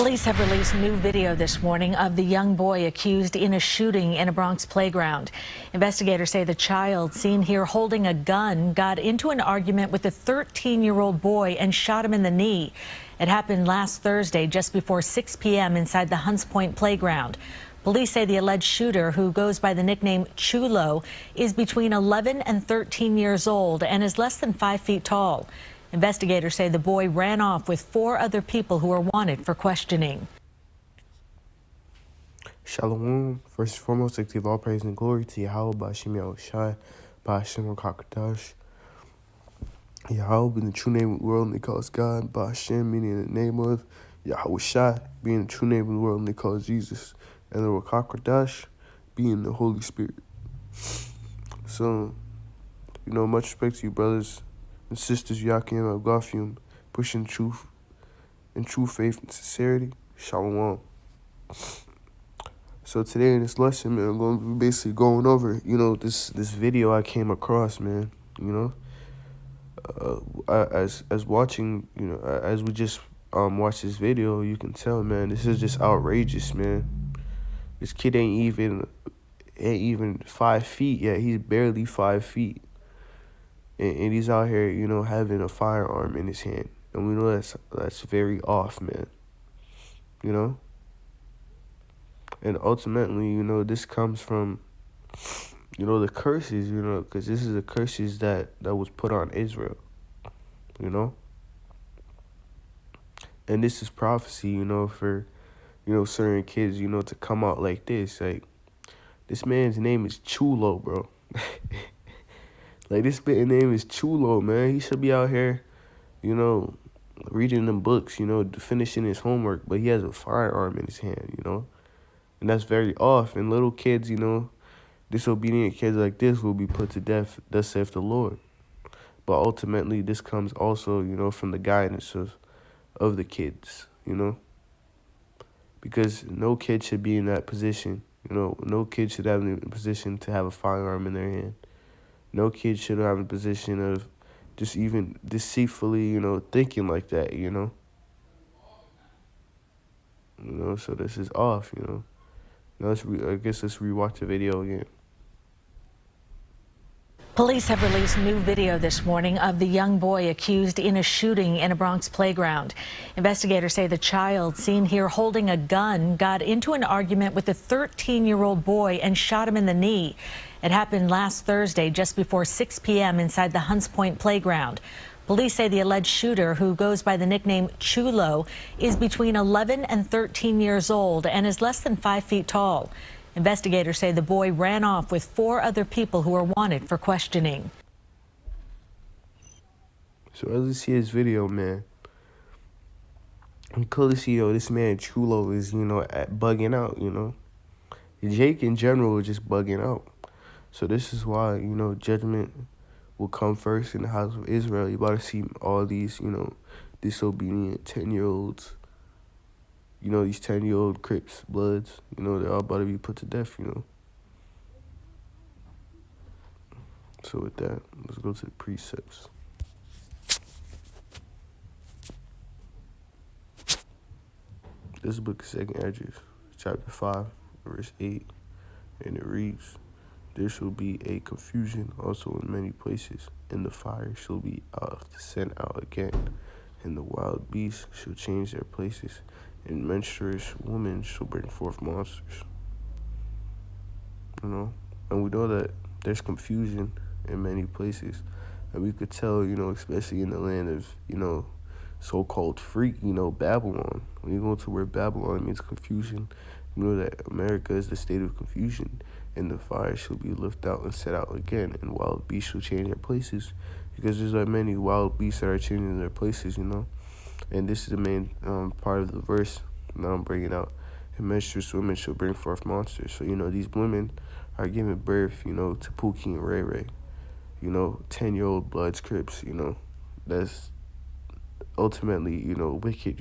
Police have released new video this morning of the young boy accused in a shooting in a Bronx playground. Investigators say the child seen here holding a gun got into an argument with a 13-year-old boy and shot him in the knee. It happened last Thursday just before 6 p.m. inside the Hunts Point playground. Police say the alleged shooter, who goes by the nickname Chulo, is between 11 and 13 years old and is less than 5 feet tall. Investigators say the boy ran off with 4 other people who are wanted for questioning. Shalom. First and foremost, I give all praise and glory to Yahweh, Ba'ashem Yahushai, Ba'ashem HaKadosh. Yahweh in the true name of the world, and they call us God. Ba'ashem meaning in the name of Yahushai, being the true name of the world, and they call us Jesus. And the HaKadosh being the Holy Spirit. So, much respect to you, brothers and sisters, Yakim Al-Gafim, pushing truth and true faith and sincerity. Shalom. So today in this lesson, man, I'm going to be basically going over, this video I came across, man. As watching, as we just watch this video, you can tell, man, this is just outrageous, man. This kid ain't even 5 feet yet. He's barely 5 feet. And he's out here, having a firearm in his hand. And we know that's very off, man. And ultimately, this comes from, the curses, because this is the curses that was put on Israel, And this is prophecy, for, certain kids, to come out like this. Like, this man's name is Chulo, bro. Like, this man's name is Chulo, man. He should be out here, reading them books, finishing his homework. But he has a firearm in his hand, And that's very off. And little kids, disobedient kids like this will be put to death, thus saith the Lord. But ultimately, this comes also, from the guidance of the kids, Because no kid should be in that position. No kid should have in a position to have a firearm in their hand. No kid should have a position of just even deceitfully, thinking like that, So this is off, Now I guess let's rewatch the video again. Police have released new video this morning of the young boy accused in a shooting in a Bronx playground. Investigators say the child seen here holding a gun got into an argument with a 13-year-old boy and shot him in the knee. It happened last Thursday just before 6 p.m. inside the Hunts Point playground. Police say the alleged shooter, who goes by the nickname Chulo, is between 11 and 13 years old and is less than 5 feet tall. Investigators say the boy ran off with 4 other people who are wanted for questioning. So as you see this video, man, you clearly see, this man Chulo is, bugging out, Jake in general is just bugging out. So this is why, judgment will come first in the house of Israel. You about to see all these, disobedient 10-year-olds. These 10-year-old Crips, Bloods, they're all about to be put to death, So with that, let's go to the precepts. This book is 2nd Esdras, chapter 5, verse 8, and it reads, "There shall be a confusion also in many places, and the fire shall be sent out again, and the wild beasts shall change their places, and menstruous women shall bring forth monsters." And we know that there's confusion in many places, and we could tell, especially in the land of, so-called freak, Babylon. When you go to where Babylon, it means confusion. That America is the state of confusion, and the fire shall be lifted out and set out again, and wild beasts shall change their places, because there's many wild beasts that are changing their places, And this is the main part of the verse that I'm bringing out. And menstruous women shall bring forth monsters. So, these women are giving birth, to Pookie and Ray Ray. 10-year-old Bloods, Crips, that's ultimately, wicked,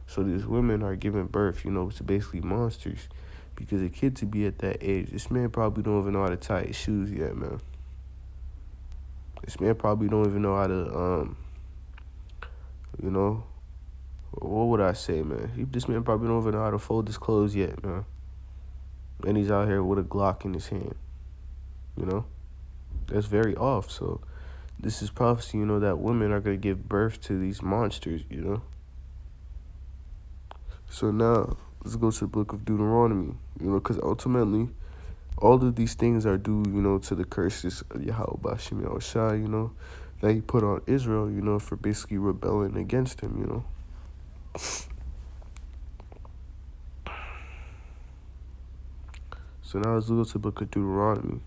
So these women are giving birth, to basically monsters. Because a kid to be at that age, this man probably don't even know how to tie his shoes yet, man. This man probably don't even know how to, What would I say, man? This man probably don't even know how to fold his clothes yet, man. And he's out here with a Glock in his hand, you know? That's very off. So this is prophecy, you know, that women are going to give birth to these monsters, you know? So now, let's go to the book of Deuteronomy, you know, because ultimately, all of these things are due, you know, to the curses of Yahweh Bashim Yahushua, you know, that he put on Israel, you know, for basically rebelling against him, you know. So now let's go to the book of Deuteronomy,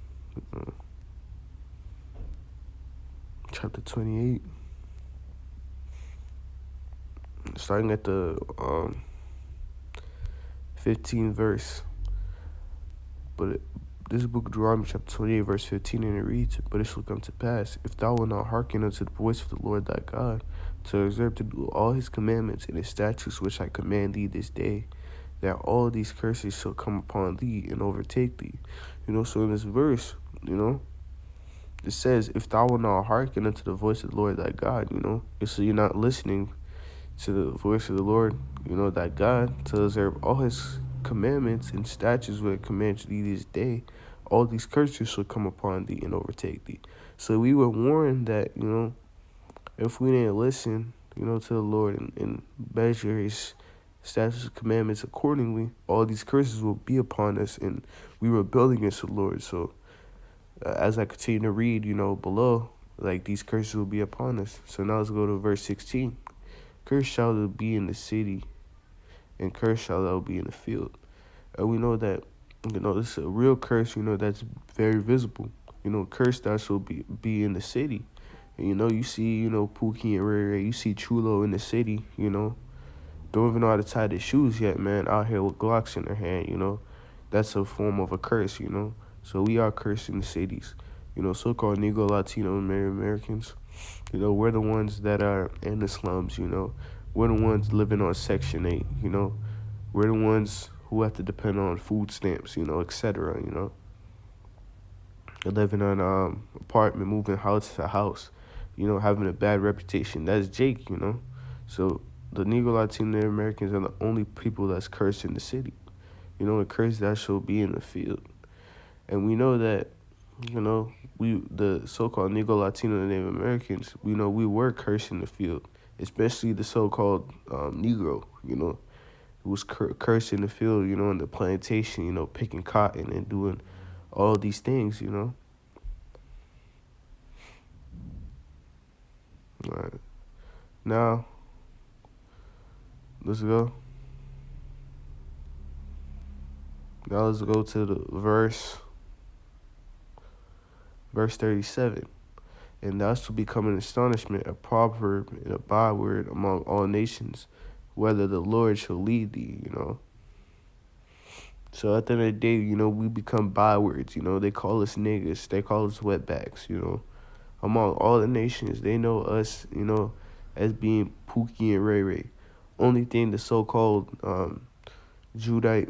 chapter 28, starting at the 15th verse. But this is book of Deuteronomy, chapter 28, verse 15, and it reads, "But it shall come to pass, if thou wilt not hearken unto the voice of the Lord thy God, to observe to do all his commandments and his statutes which I command thee this day, that all these curses shall come upon thee and overtake thee." You know, so in this verse, you know, it says, if thou wilt not hearken unto the voice of the Lord thy God, you know, so you're not listening to the voice of the Lord, you know, thy God, to observe all his commandments and statutes which I command thee this day, all these curses shall come upon thee and overtake thee. So we were warned that, you know, if we didn't listen, you know, to the Lord and measure his statutes and commandments accordingly, all these curses will be upon us, and we rebel against the Lord. So as I continue to read, you know, below, like, these curses will be upon us. So now let's go to verse 16. "Cursed shall thou be in the city, and cursed shall thou be in the field." And we know that, you know, this is a real curse, you know, that's very visible. You know, cursed thou shall be in the city. And, you know, you see, you know, Pookie and Ray Ray, you see Chulo in the city, you know, don't even know how to tie their shoes yet, man, out here with Glocks in their hand, you know. That's a form of a curse, you know. So we are cursed in the cities. You know, so-called Negro, Latino, Americans, you know, we're the ones that are in the slums, you know. We're the ones living on Section 8, you know. We're the ones who have to depend on food stamps, you know, etc., you know. They're living on apartment, moving house to house, you know, having a bad reputation. That's Jake, you know. So the Negro, Latino Americans are the only people that's cursed in the city. You know, a curse that shall be in the field. And we know that, you know, the so-called Negro, Latino, and Native Americans, we know we were cursed in the field, especially the so-called Negro, you know, who was cursed in the field, you know, in the plantation, you know, picking cotton and doing all these things, you know. All right. Now, let's go. Now let's go to the verse 37. "And thou shalt become an astonishment, a proverb, and a byword among all nations, whether the Lord shall lead thee," you know. So at the end of the day, you know, we become bywords, you know. They call us niggas, they call us wetbacks, you know. Among all the nations, they know us, you know, as being Pookie and Ray Ray. Only thing the so-called Judite,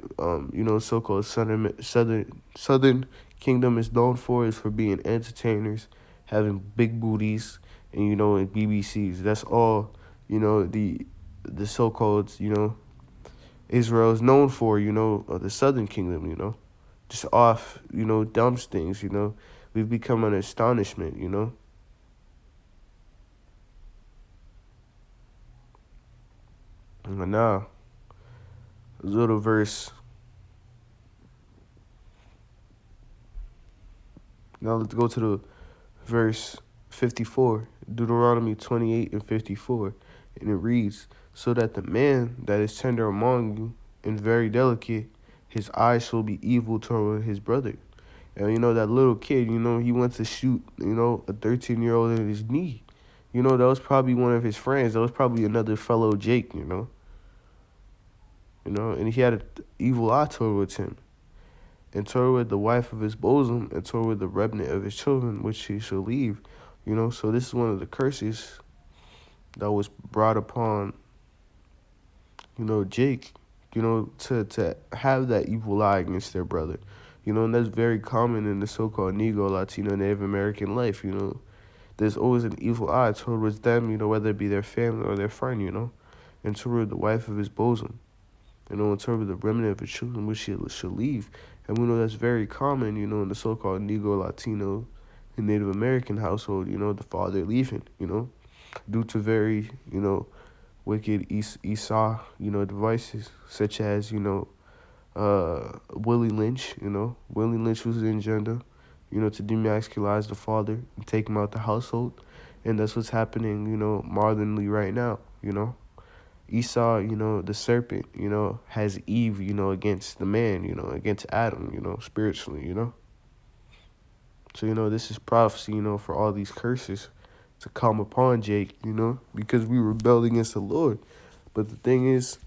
you know, so-called Southern Kingdom is known for is for being entertainers, having big booties, and, you know, in BBCs. That's all, you know, the so-called, you know, Israel is known for, you know, the Southern Kingdom, you know. Just off, you know, dumb things, you know. We've become an astonishment, you know. And now, little verse. Now let's go to the verse 54, Deuteronomy 28 and 54. And it reads, "So that the man that is tender among you and very delicate, his eyes shall be evil toward his brother." And, you know, that little kid, you know, he went to shoot, you know, a 13-year-old in his knee. You know, that was probably one of his friends. That was probably another fellow Jake, you know. You know, and he had an evil eye towards him. "And toward the wife of his bosom, and toward the remnant of his children, which he shall leave." You know, so this is one of the curses that was brought upon, you know, Jake, you know, to have that evil eye against their brother. You know, and that's very common in the so-called Negro, Latino, Native American life, you know. There's always an evil eye towards them, you know, whether it be their family or their friend, you know. and toward the wife of his bosom, and toward the remnant of his children which he shall leave. And we know that's very common, in the so-called Negro, Latino, and Native American household, the father leaving, due to very, wicked Esau, devices, such as, Willie Lynch, Willie Lynch was the agenda, to demasculize the father and take him out the household. And that's what's happening, modernly right now, Esau, the serpent, has Eve, against the man, against Adam, spiritually, So, this is prophecy, for all these curses to come upon Jake, because we rebelled against the Lord. But the thing is,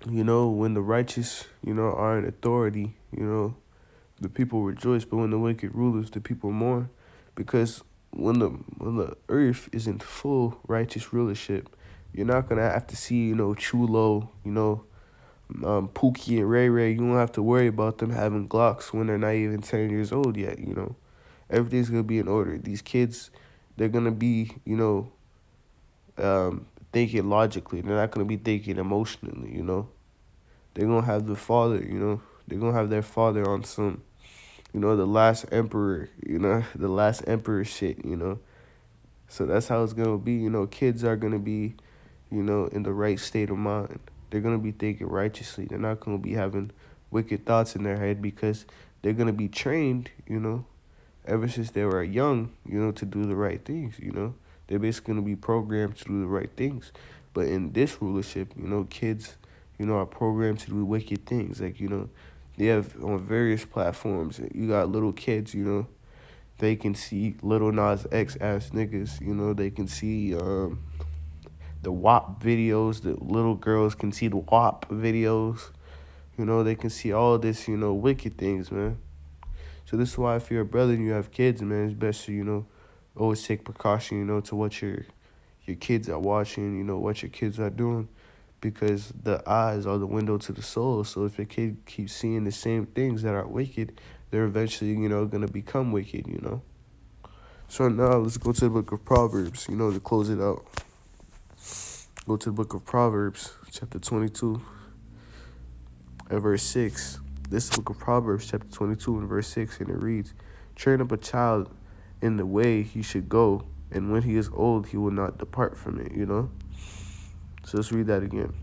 when the righteous, are in authority, the people rejoice, but when the wicked rulers, the people mourn. Because when the earth is in full righteous rulership, you're not gonna have to see, Chulo, Pookie and Ray Ray. You don't have to worry about them having Glocks when they're not even 10 years old yet, Everything's gonna be in order. These kids, they're gonna be, thinking logically. They're not gonna be thinking emotionally, They're gonna have the father, They're gonna have their father on some, the last emperor, the last emperor shit, So that's how it's gonna be, Kids are gonna be, in the right state of mind. They're gonna be thinking righteously. They're not gonna be having wicked thoughts in their head because they're gonna be trained, ever since they were young, to do the right things, They're basically gonna be programmed to do the right things. But in this rulership, kids, are programmed to do wicked things. Like, they have on various platforms. You got little kids, they can see Little Nas X ass niggas, they can see the WAP videos. The little girls can see the WAP videos. They can see all this, wicked things, man. So this is why if you're a brother and you have kids, man, it's best to, always take precaution, to what your kids are watching, what your kids are doing. Because the eyes are the window to the soul. So if a kid keeps seeing the same things that are wicked, they're eventually, going to become wicked, So now let's go to the book of Proverbs, to close it out. Go to the book of Proverbs, chapter 22, and verse 6. This is the book of Proverbs, chapter 22, and verse 6, and it reads, "Train up a child in the way he should go, and when he is old, he will not depart from it," So let's read that again.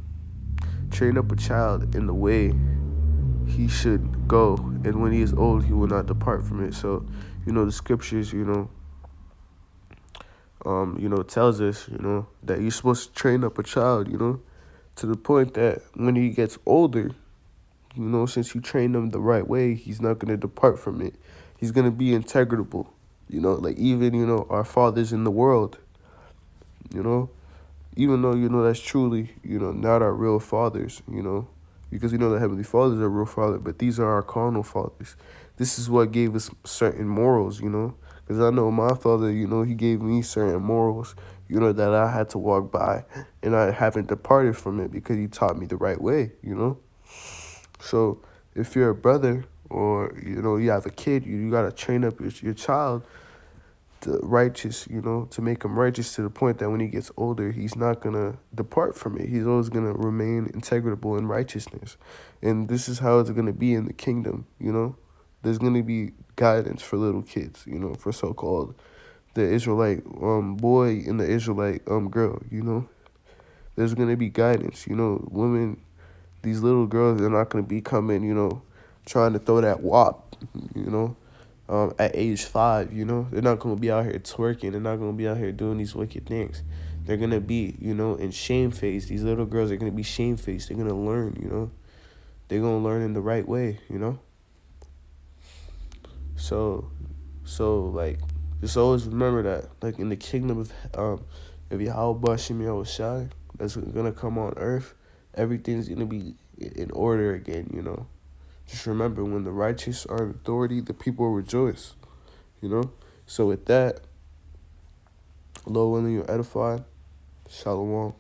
"Train up a child in the way he should go, and when he is old, he will not depart from it." So, the scriptures, tells us, that you're supposed to train up a child, to the point that when he gets older, since you train him the right way, he's not going to depart from it. He's going to be integrable, like even, our fathers in the world, even though, that's truly, not our real fathers, because the Heavenly Father is our real Father, but these are our carnal fathers. This is what gave us certain morals, because I know my father, he gave me certain morals, that I had to walk by, and I haven't departed from it because he taught me the right way, So if you're a brother or, you have a kid, you got to train up your child to righteous, to make him righteous to the point that when he gets older, he's not going to depart from it. He's always going to remain integrable in righteousness. And this is how it's going to be in the kingdom, There's going to be guidance for little kids, for so-called the Israelite boy and the Israelite girl, There's going to be guidance, women, these little girls, they're not going to be coming, trying to throw that wop, at age 5, They're not going to be out here twerking. They're not going to be out here doing these wicked things. They're going to be, in shame-faced. These little girls are going to be shame-faced. They're going to learn, They're going to learn in the right way, So, like, just always remember that, like, in the kingdom of Yahweh Shem Yahushai, that's going to come on earth, everything's going to be in order again, Just remember, when the righteous are in authority, the people rejoice, So with that, Lord willing, you're edified. Shalom.